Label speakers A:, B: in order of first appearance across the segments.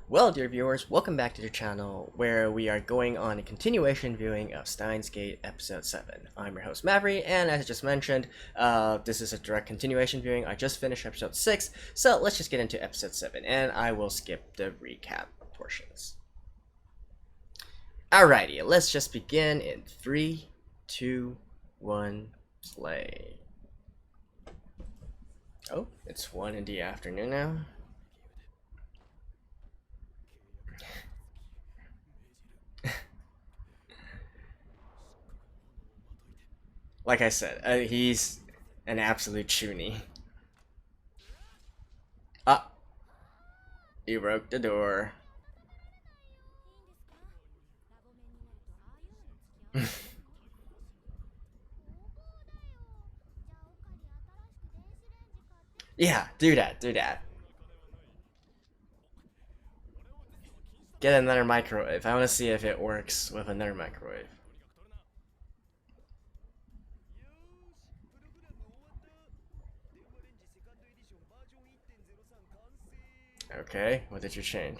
A: Well, dear viewers, welcome back to the channel where we are going on a continuation viewing of Steins Gate Episode 7. I'm your host, Maverick, and as I just mentioned, this is a direct continuation viewing. I just finished Episode 6, so let's just get into Episode 7, and I will skip the recap portions. Alrighty, let's just begin in 3, 2, 1, play. Oh, it's 1 in the afternoon now. Like I said, he's an absolute chuny. Ah, he broke the door. Yeah, do that, do that. Get another microwave. I want to see if it works with another microwave. Okay, what did you change?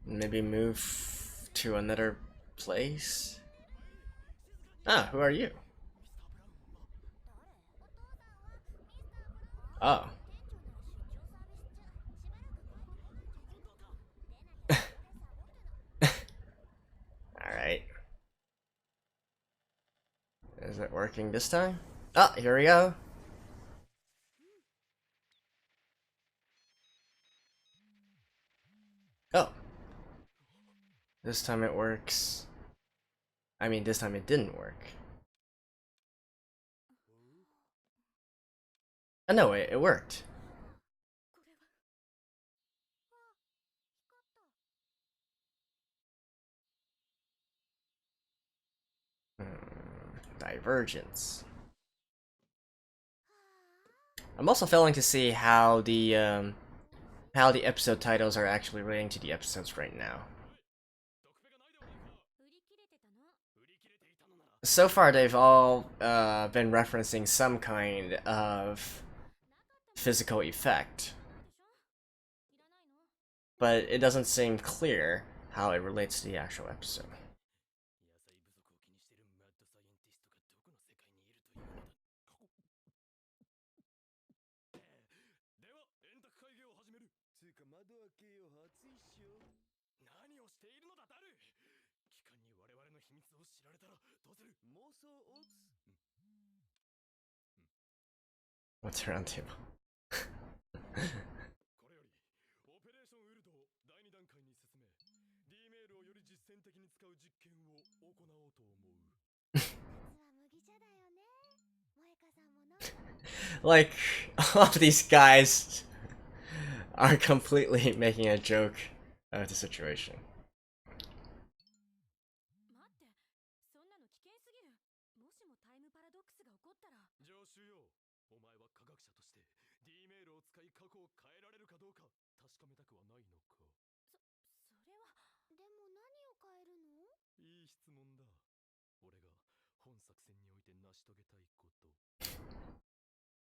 A: Maybe move to another place? Ah, who are you? Oh. Alright. Is it working this time? Oh, here we go. Oh. This time it works. I mean, this time it didn't work. Oh, no, wait, it worked. Divergence. I'm also failing to see how the episode titles are actually relating to the episodes right now. So far, they've all been referencing some kind of physical effect, but it doesn't seem clear how it relates to the actual episode. What's around table? Like, all of these guys are completely making a joke of the situation.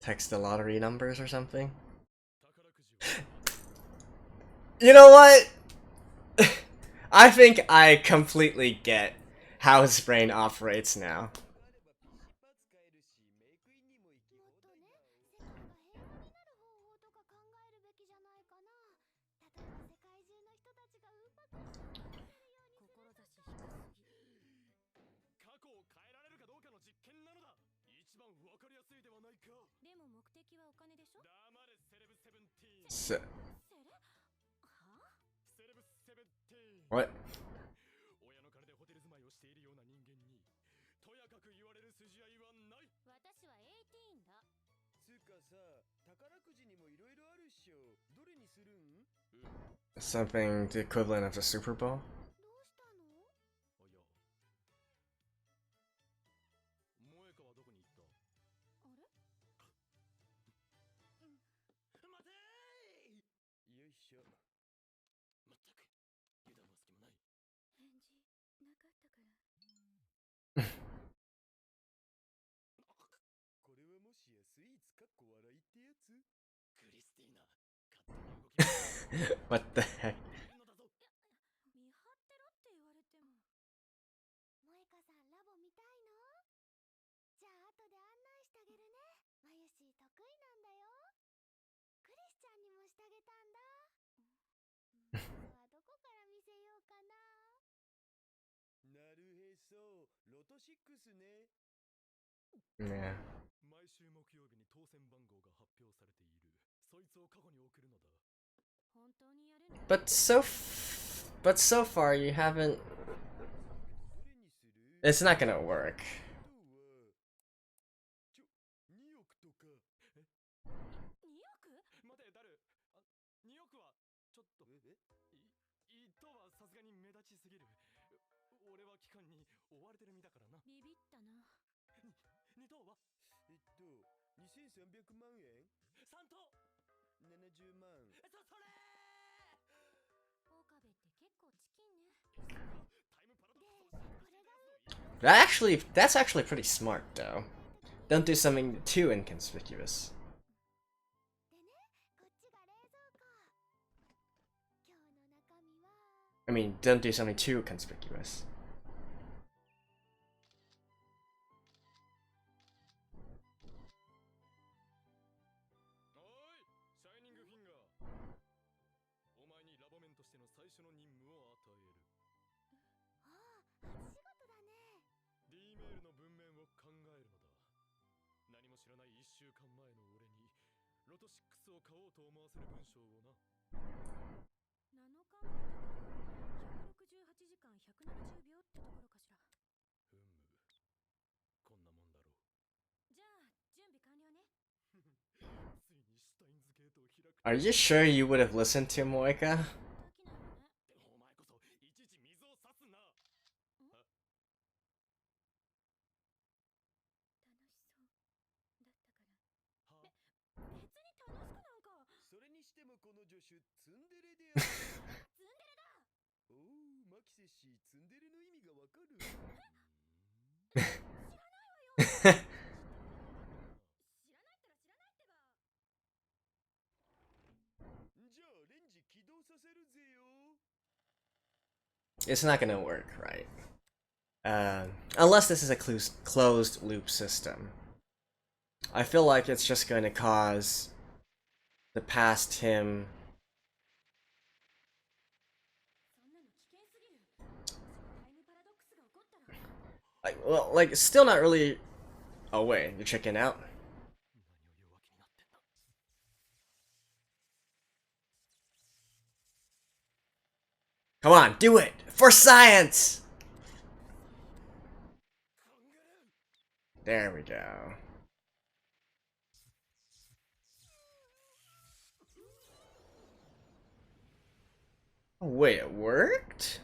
A: Text the lottery numbers or something? You know what? I think I completely get how his brain operates now. So, what? Something the equivalent of the Super Bowl? What the heck?
B: 見張ってろって言われても。萌香さんラボ見たいの？じゃあ後で案内してあげるね。マユシー得意なんだよ。クリスちゃんにもしてあげたんだ。まずはどこから見せようかな。
C: なるへそ、ロト6ね。
A: Yeah.
C: 毎週木曜日に当選番号が発表されている。そいつを過去に送るのだ。
B: 本当にやるの？
A: But so far you haven't. It's not gonna work.
C: 2億とか。え
B: 2億？
C: 待て、ダル。2億はちょっと。1等はさすがに目立ちすぎる。俺は期間に追われてる身だからな。
B: ビビったな。
C: 2等は2300万円。3等70万。それ
B: 岡部って結構チキンね。
C: タイムパラドックス。
A: That's actually pretty smart though. Don't do something too inconspicuous.
B: でね、こっちが冷蔵庫。今日の中身は。
A: I mean, don't do something too conspicuous.
C: おい、シャイニングフィンガー。お前にラボメンとしての最初の任務を与える。
B: ああ、初仕事だね。
C: D メールの文面を考えるのだ。何も知らない1週間前の俺にロト6を買おうと思わせる文章をな。
B: 7日前だから168時間170秒ってところかしら。
C: ふむ、こんなもんだろう。
B: じゃあ準備完了ね。
C: ついにシュタインズゲートを開く。
A: Are you sure you would have listened to Moika?
B: 飽きないよね。
C: お前こそいちいち水を差すな。
B: 楽しそうだったから。
C: は
B: 別に楽しくなんか。
C: それにしてもこの助手ツンデレである。
B: ツンデレだ。
C: おう、マキセ氏、ツンデレの意味がわかる。
B: 知らないわよ。知らないったら知らないってば。
C: じゃあレンジ起動させるぜよ。
A: It's not gonna work, right? Unless this is a closed loop system. I feel like it's just going to cause the past him.
B: そんなの危険すぎる。タイムパラドックスが起こったら。
A: Well, like, still not really. Oh, wait, you're checking out?
C: 何を弱気になってんだ。
A: Come on, do it! For science! There we go. Oh, wait, it worked?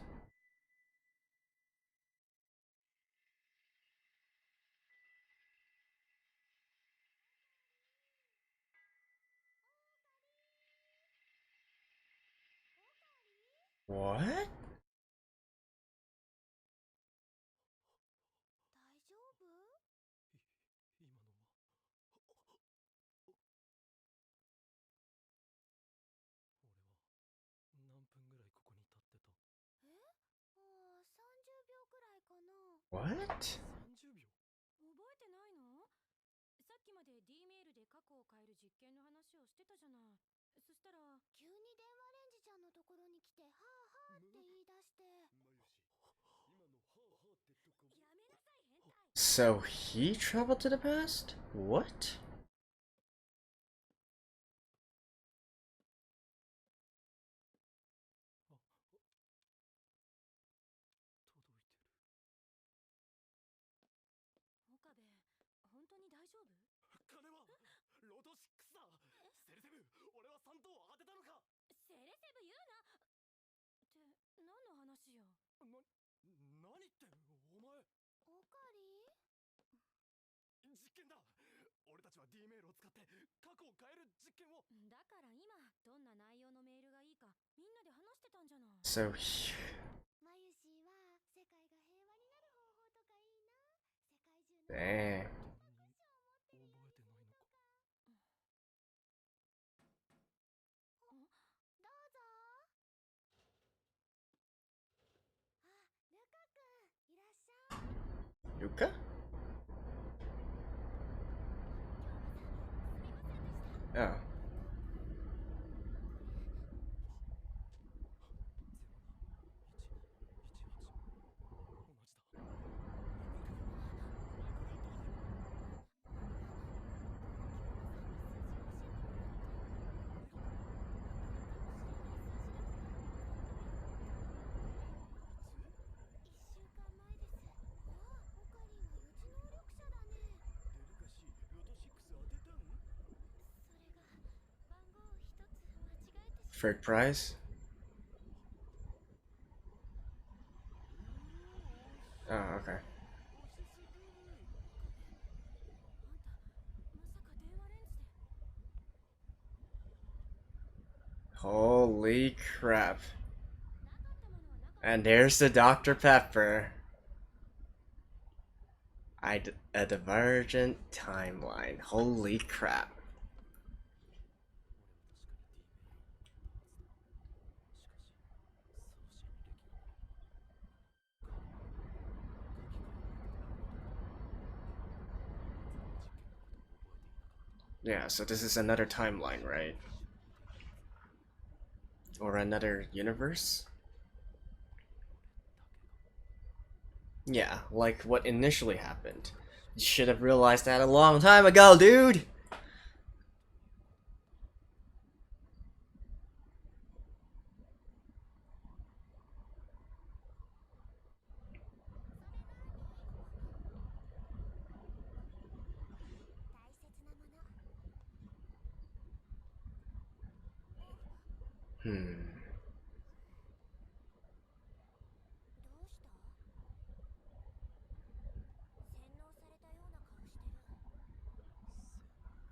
A: What?
B: 大丈夫？
C: 今のは。俺は何分ぐらいここに立ってた。
B: ああ、30秒くらいかな。
A: What?
C: 30秒。
B: 覚えてないの？さっきまで D メールで過去を変える実験の話をしてたじゃない。そしたら急に電話レンジちゃんのところに来てはあはあって言い出して。
C: マユシ、今のはあはあってとこ。
B: やめなさい変態。
A: So he traveled to the past? What?
C: 届いてる。
B: 岡部、本当に大丈夫？
C: 金はロト6だ。セレセブ、俺は3等当てたのか。
B: セレセブ言うなって何の話よ。
C: 何ってお前。
B: おかり？
C: 実験だ。俺たちは D メールを使って過去を変える実験を。
B: だから今どんな内容のメールがいいか
A: So
B: マユシーは世界が平和になる方法とかいいな。世界中の
A: dang.
C: 覚えてないのか。
B: どうぞ。あ、ルカくん、いらっしゃい。
A: Yuka?
B: 今日はさ、すみませんでした。
A: Oh.
B: 01
A: Third prize? Oh, okay. Holy crap. And there's the Dr. Pepper. A divergent timeline. Holy crap. Yeah, so this is another timeline, right? Or another universe? Yeah, like what initially happened. You should have realized that a long time ago, dude! Hmm.
B: どうした？洗脳されたような顔してる。
C: そうかもしれない。そ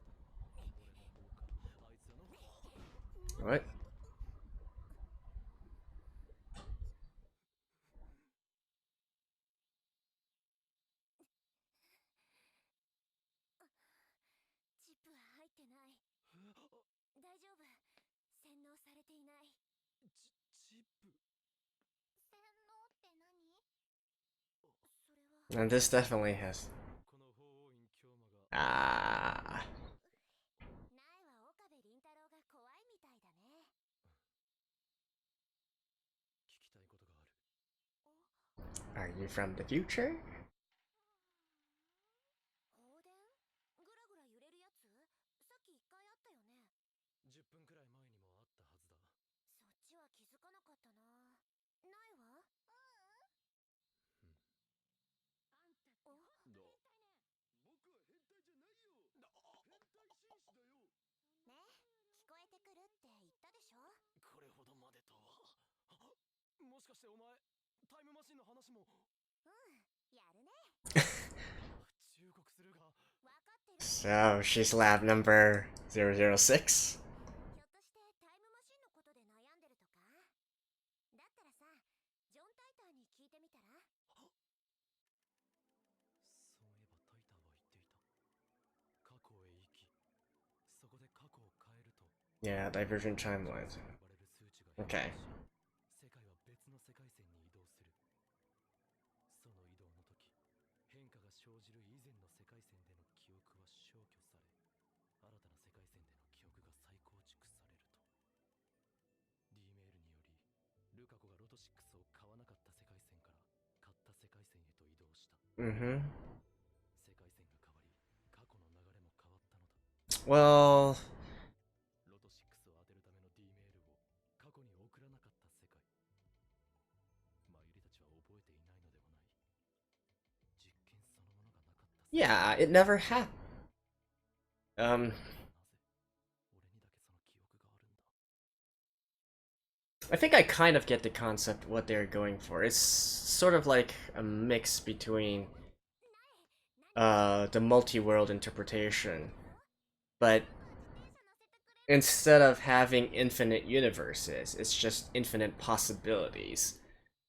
C: れとも俺の方か、あいつらの。
A: What?
B: チップは入ってない。大丈夫。洗脳されていない。
C: チップ。
B: 洗脳って何？それは
A: And this definitely has.
C: この法王院京馬が
A: Ah.
B: 苗は岡部倫太郎が怖いみたいだね。
C: 聞きたいことがある。
A: Are you from the future?
B: 放電？ぐらぐら揺れるやつ？さっき一回あったよね。
C: 10分くらい前にもあったはずだ。
B: そっちは気づかなかったな。苗は？
C: うん。
B: あんたって本当に変態ね。
C: 僕は変態じゃないよ。変態紳士だよ。
B: ね、聞こえてくるって言ったでしょ。
C: これほどまでとは。もしかしてお前、タイムマシンの話も。
B: うん、やるね。
C: 忠告するが。
B: わかってる。
A: So, she's lab number 006?
B: ひょっとしてタイムマシンのことで悩んでるとか？だったらさ、ジョン・タイターに聞いてみたら？
C: そういえばタイターは言っていた。過去へ行き、そこで過去を変えると。
A: Yeah, divergent timelines.
C: 呼ばれる数値が
A: Okay.
C: 変化し、世界は別の世界線に移動する。その移動の時、変化が生じる以前の世界線での記憶は消去され、新たな世界線での記憶が再構築されると。 D メールにより、ルカ子がロト6を買わなかった世界線から買った世界線へと移動した。
A: Mm-hmm.
C: 世界線が変わり、過去の流れも変わったのだ。
A: Well,
C: ロト6を当てるための D メールを過去に送らなかった世界。マユリたちは覚えていないのではない。実験そのものがなかった世界。
A: yeah, it never happened.
C: なぜ俺にだけその記憶があるんだ。
A: I think I kind of get the concept what they're going for. It's sort of like a mix between the multi-world interpretation, but instead of having infinite universes, it's just infinite possibilities.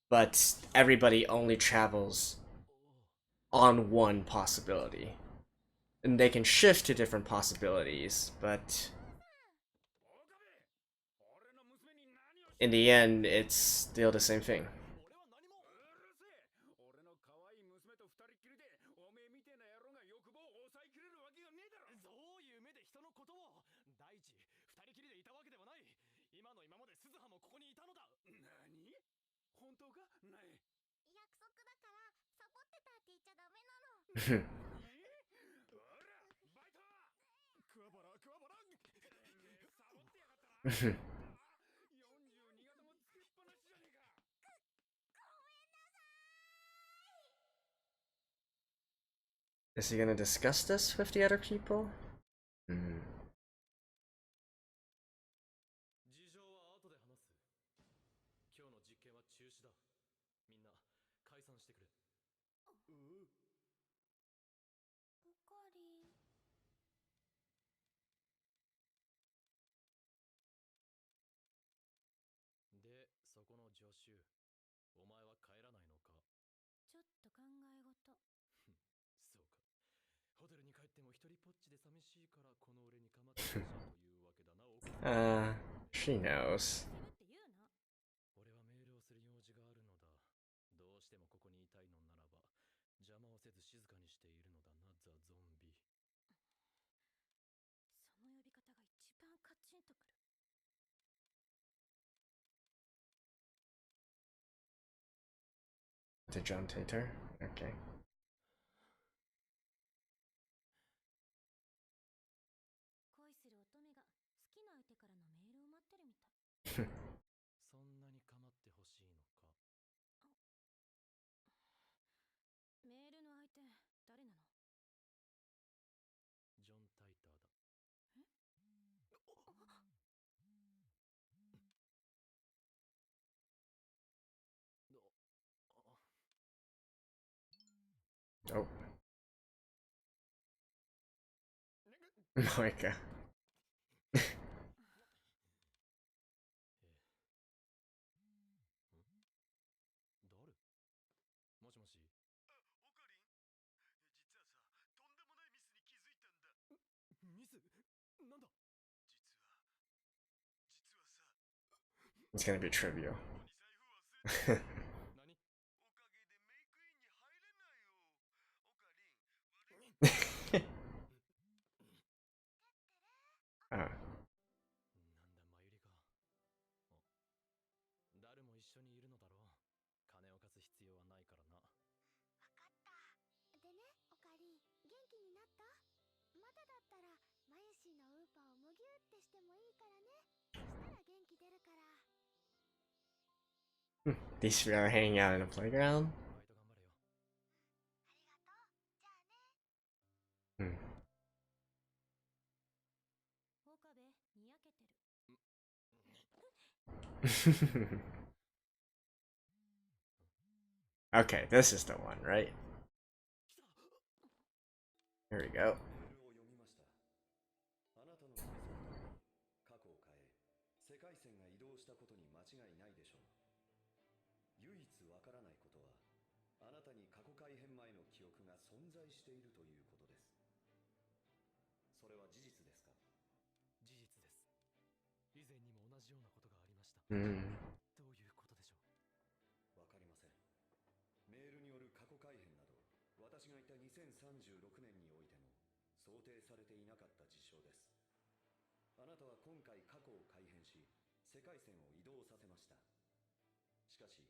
A: But everybody only travels on one possibility. And they can shift to different possibilities, but in the end, it's still the same thing. Is he gonna discuss this with the other people? Mm.
C: 事情は後で話す。今日の実験は中止だ。みんな解散してくれ。
B: おかり。
C: で、そこの助手、お前は帰らないのか？
B: ちょっと考え事。
C: そうか。ホテルに帰っても一人ぽっちで寂しいからこの俺に構ってほしいというわけだな。
A: She knows.
B: って言うな。
C: 俺はメールをする用事があるのだ。どうしてもここにいたいのならば、邪魔をせず静かにしているのだな、ザ・ゾンビ。
B: その呼び方が一番カチンとくる。
A: To John Tater? Okay.
B: 恋する乙女が好きな相手からのメールを待ってるみたい。
C: そんなに構ってほしいのか？
B: メールの相手、誰なの？
C: ジョン・タイターだ。
B: え？
A: Oh. Oh my god.
C: 誰？もしもし。
D: あ、オカリン？実はさ、とんでもないミスに気づいたんだ。
C: ミス？なんだ？
D: 実はさ、
A: It's gonna be trivial.
D: 財布忘れた。
C: 何？
D: おかげでメイクインに入れないよ。オカリン、悪い。
A: Ah.
C: なんだ、マユリか。誰も一緒にいるのだろう。金を貸す必要はないからな。
B: わかった。でね、おかり、元気になった？まだだったら、マユシーのウーパーをむぎゅーってしてもいいからね。そしたら元気出るから。
A: These three are hanging out in a playground?
C: バイト頑張れよ。
B: ありがとう。じゃあね。
A: Hmm.
B: 岡部、にやけてる。
A: Okay, this is the one, right? Here we go.
E: メールを読みました。あなたの推測通り、過去を変え、世界線が移動したことに間違いないでしょう。唯一わからないことは、あなたに過去改変前の記憶が存在しているということです。それは事実ですか？
C: 事実です。以前にも同じようなことがありました。
A: Hmm.
C: どういうことでしょう？
E: わかりません。メールによる過去改変など、私がいた2036年においても想定されていなかった事象です。あなたは今回過去を改変し、世界線を移動させました。しかし、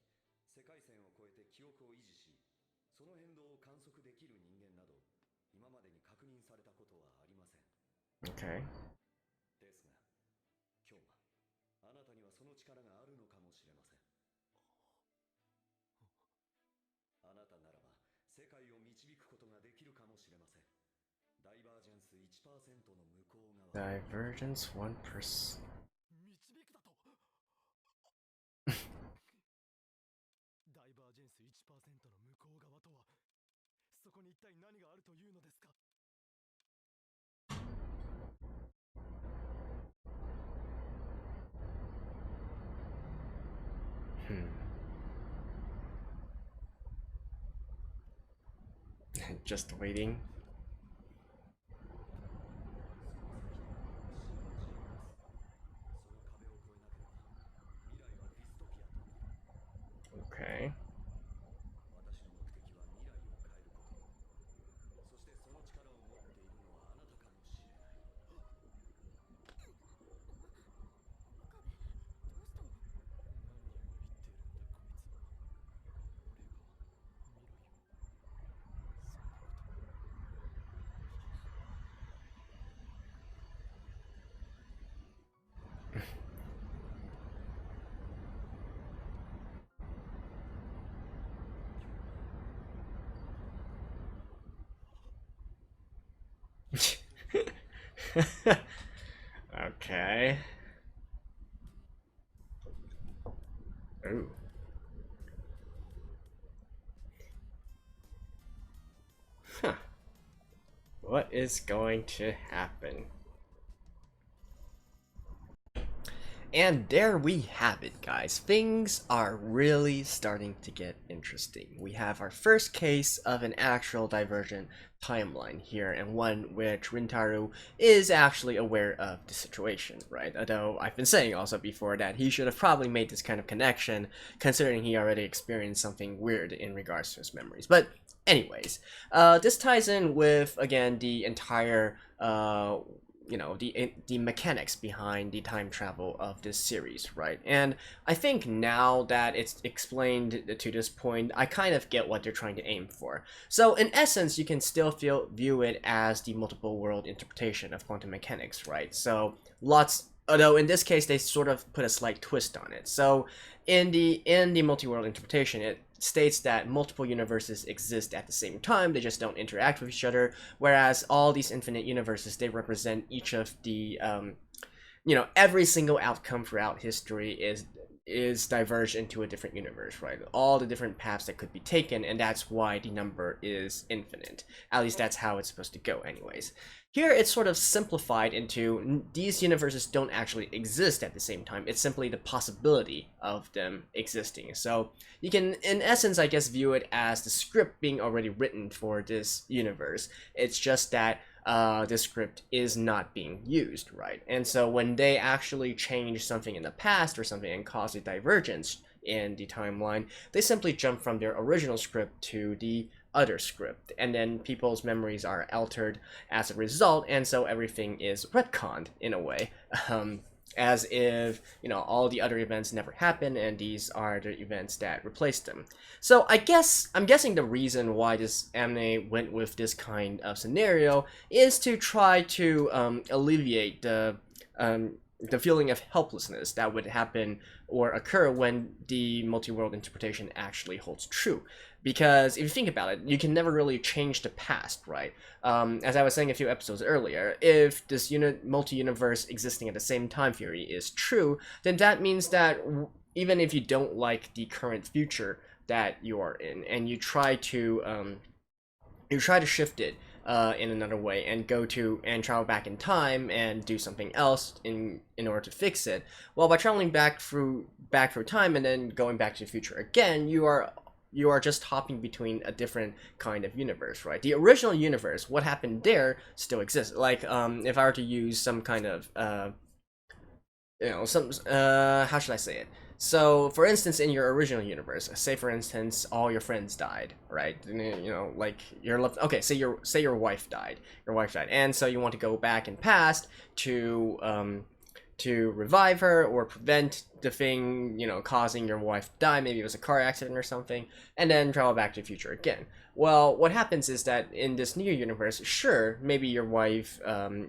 E: 世界線を越えて記憶を維持し、その変動を観測できる人間など、今までに確認されたことはありません。
A: Okay.
E: ですが、今日はあなたにはその力があるのかもしれません。あなたならば世界を導くことができるかもしれません。ダイバージェンス 1% の向こう側。
A: Divergence 1%.
C: 導くだと。ダイバージェンス 1% の向こう側とは、そこに一体何があるというのですか？
A: Hmm. Just waiting. Okay.
E: 私の目的は未来を変えること。そしてその力を持っているのはあなたかもしれない。
B: 岡部、どうしたの？
C: 何を言ってるんだこいつは。俺が未来を、そんなこと。
A: Okay. Ooh. Huh. What is going to happen? And there we have it, guys. Things are really starting to get interesting. We have our first case of an actual divergent timeline here, and one which Rintaro is actually aware of the situation, right? Although I've been saying also before that he should have probably made this kind of connection, considering he already experienced something weird in regards to his memories. But anyways, this ties in with, again, the entire the mechanics behind the time travel of this series, right? And I think now that it's explained to this point, I kind of get what they're trying to aim for. So in essence, you can still view it as the multiple world interpretation of quantum mechanics, right? So although in this case they sort of put a slight twist on it. So in the multi-world interpretation, it states that multiple universes exist at the same time, they just don't interact with each other, whereas all these infinite universes, they represent each of the every single outcome throughout history is diverged into a different universe, right? All the different paths that could be taken, and that's why the number is infinite. At least that's how it's supposed to go anyways. Here it's sort of simplified into these universes don't actually exist at the same time. It's simply the possibility of them existing. So you can, in essence, I guess, view it as the script being already written for this universe. It's just that this script is not being used, right? And so when they actually change something in the past or something and cause a divergence in the timeline, they simply jump from their original script to the other script, and then people's memories are altered as a result, and so everything is retconned in a way. As if all the other events never happened and these are the events that replaced them. So I'm guessing the reason why this anime went with this kind of scenario is to try to alleviate the feeling of helplessness that would happen or occur when the multi-world interpretation actually holds true. Because if you think about it, you can never really change the past, right? As I was saying a few episodes earlier, if this multi-universe existing at the same time theory is true, then that means that even if you don't like the current future that you are in, and you try to shift it in another way and travel back in time and do something else in order to fix it, well, by traveling back through time and then going back to the future again, you are just hopping between a different kind of universe, right? The original universe, what happened there, still exists. Like, if I were to use some kind of, how should I say it? So, for instance, in your original universe, say for instance, all your friends died, right? Like okay, say your wife died. And so you want to go back in past to revive her or prevent the thing, causing your wife to die. Maybe it was a car accident or something, and then travel back to the future again. Well, what happens is that in this new universe, sure, maybe your wife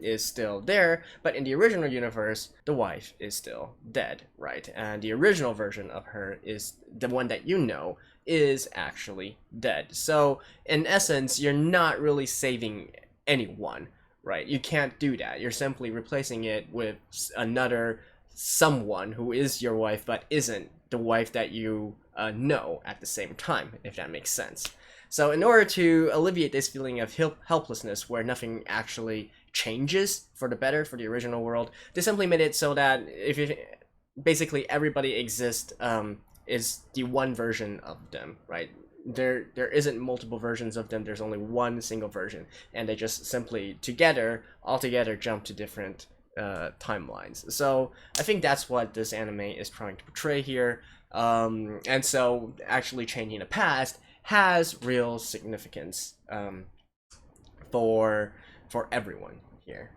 A: is still there, but in the original universe, the wife is still dead, right? And the original version of her is the one that is actually dead. So, in essence, you're not really saving anyone, right? You can't do that. You're simply replacing it with another someone who is your wife but isn't the wife that you know at the same time, if that makes sense. So in order to alleviate this feeling of helplessness where nothing actually changes for the better for the original world, they simply made it so that basically everybody exists is the one version of them, right? There isn't multiple versions of them. There's only one single version, and they just simply all together jump to different timelines. So I think that's what this anime is trying to portray here. And so actually changing the past has real significance for everyone here.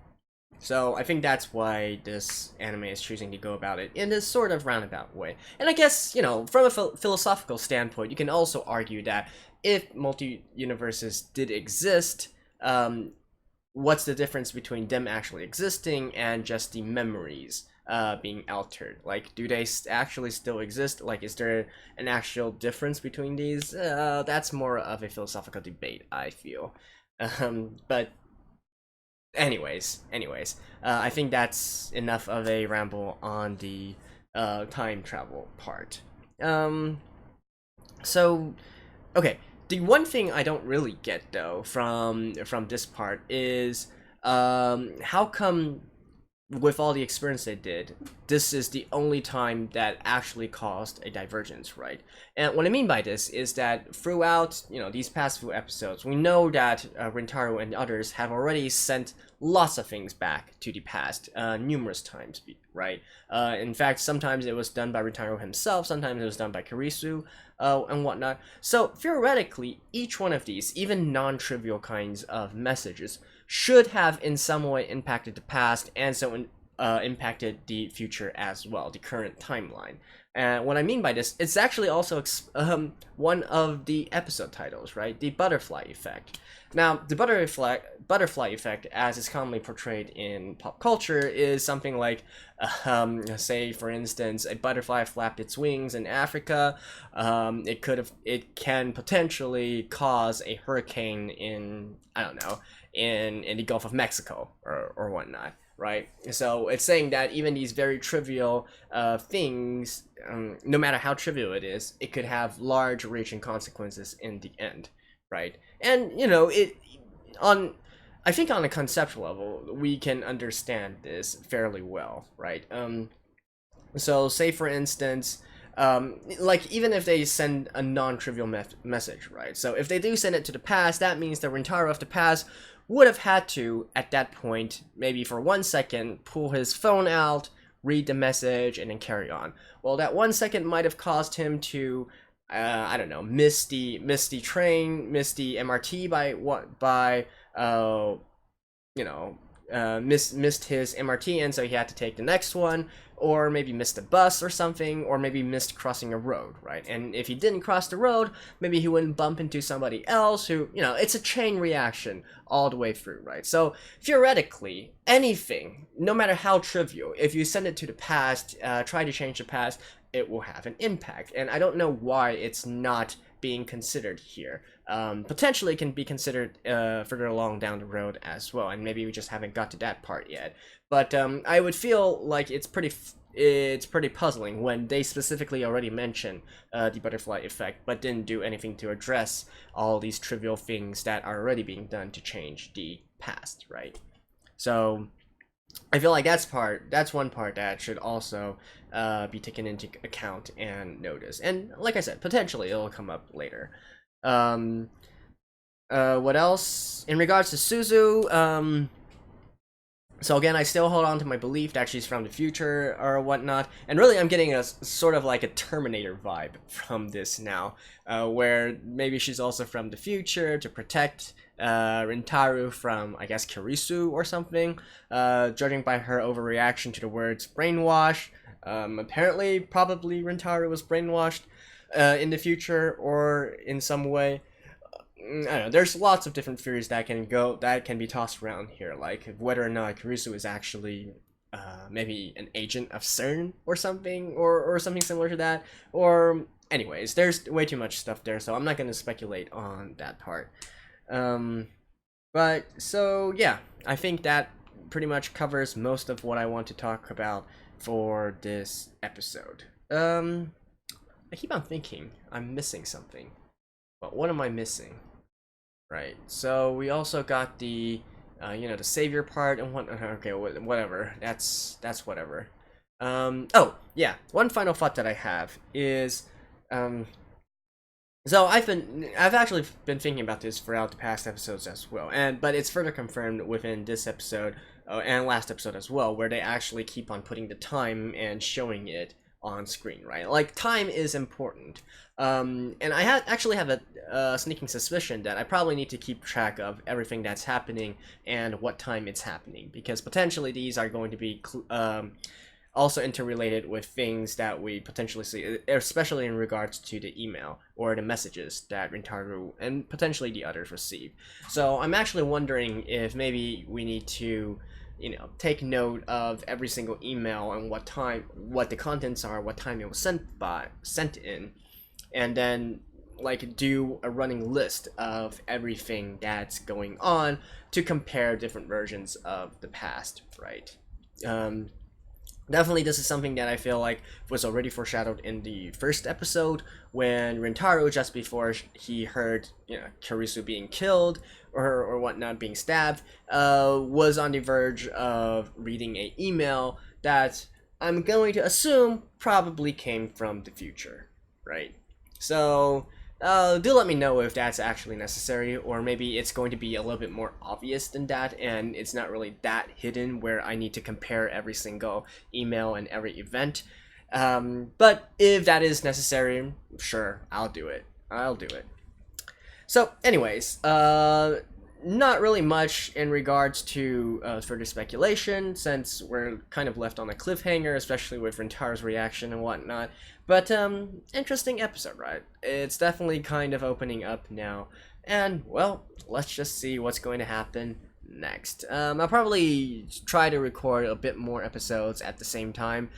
A: So I think that's why this anime is choosing to go about it in this sort of roundabout way. And I guess, you know, from a philosophical standpoint, you can also argue that if multi-universes did exist, what's the difference between them actually existing and just the memories being altered? Like, do they actually still exist? Like, is there an actual difference between these? That's more of a philosophical debate, I feel. But anyways, I think that's enough of a ramble on the time travel part. So, okay, the one thing I don't really get though from this part is how come with all the experience they did, this is the only time that actually caused a divergence, right? And what I mean by this is that throughout, you know, these past few episodes, we know that Rintaro and others have already sent lots of things back to the past numerous times, right? In fact, sometimes it was done by Rintaro himself, sometimes it was done by Kirisu and whatnot. So theoretically, each one of these, even non-trivial kinds of messages, should have in some way impacted the past and so impacted the future as well, the current timeline. And what I mean by this, it's actually also one of the episode titles, right? The butterfly effect. Now, the butterfly effect, as is commonly portrayed in pop culture, is something like, say, for instance, a butterfly flapped its wings in Africa. It can potentially cause a hurricane in, I don't know, in the Gulf of Mexico or whatnot, right? So it's saying that even these very trivial things, no matter how trivial it is, it could have large reaching consequences in the end, right? And, you know, I think on a conceptual level, we can understand this fairly well, right? So say for instance, like even if they send a non-trivial message, right? So if they do send it to the past, that means the Rintaro of the past would have had to, at that point, maybe for 1 second, pull his phone out, read the message, and then carry on. Well, that 1 second might have caused him to, I don't know, miss the train, miss the MRT missed his MRT, and so he had to take the next one, or maybe missed a bus or something, or maybe missed crossing a road, right? And if he didn't cross the road, maybe he wouldn't bump into somebody else who, you know, it's a chain reaction all the way through, right? So theoretically, anything, no matter how trivial, if you send it to the past, try to change the past, it will have an impact. And I don't know why it's not being considered here. Potentially can be considered further along down the road as well, and maybe we just haven't got to that part yet. But I would feel like it's pretty puzzling when they specifically already mention the butterfly effect, but didn't do anything to address all these trivial things that are already being done to change the past, right? So I feel like that's one part that should also be taken into account and noticed. And like I said, potentially it'll come up later. What else? In regards to Suzu, so again, I still hold on to my belief that she's from the future or whatnot, and really I'm getting a sort of like a Terminator vibe from this now, where maybe she's also from the future to protect Rintaro from, I guess, Kirisu or something, judging by her overreaction to the words brainwash. Apparently, probably Rintaro was brainwashed in the future or in some way. I don't know, there's lots of different theories that can be tossed around here, like whether or not Kirisu is actually maybe an agent of CERN or something, or something similar to that, or anyways, there's way too much stuff there, so I'm not going to speculate on that part. But so yeah, I think that pretty much covers most of what I want to talk about for this episode. I keep on thinking I'm missing something, but what am I missing? Right, so we also got the the savior part and what. Okay, whatever. That's whatever. Oh yeah, one final thought that I have is So I've actually been thinking about this throughout the past episodes as well, but it's further confirmed within this episode and last episode as well, where they actually keep on putting the time and showing it on screen, right? Like, time is important, and I actually have a sneaking suspicion that I probably need to keep track of everything that's happening and what time it's happening, because potentially these are going to be also interrelated with things that we potentially see, especially in regards to the email or the messages that Rintaro and potentially the others receive. So I'm actually wondering if maybe we need to, take note of every single email and what time, what the contents are, what time it was sent in, and then like do a running list of everything that's going on to compare different versions of the past, right? Definitely, this is something that I feel like was already foreshadowed in the first episode when Rintaro, just before he heard, Karisu being killed or whatnot, being stabbed, was on the verge of reading a email that I'm going to assume probably came from the future, right? So, do let me know if that's actually necessary, or maybe it's going to be a little bit more obvious than that, and it's not really that hidden where I need to compare every single email and every event. But if that is necessary, sure, I'll do it. So, anyways, not really much in regards to further speculation, since we're kind of left on a cliffhanger, especially with Rintaro's reaction and whatnot. But, interesting episode, right? It's definitely kind of opening up now. And, well, let's just see what's going to happen next. I'll probably try to record a bit more episodes at the same time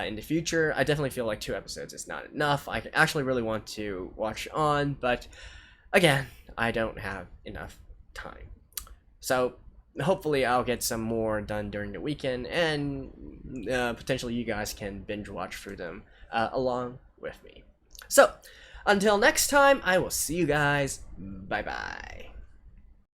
A: in the future. I definitely feel like 2 episodes is not enough. I actually really want to watch on, but again, I don't have enough time. So hopefully I'll get some more done during the weekend, and potentially you guys can binge watch through them along with me. So until next time, I will see you guys. Bye bye.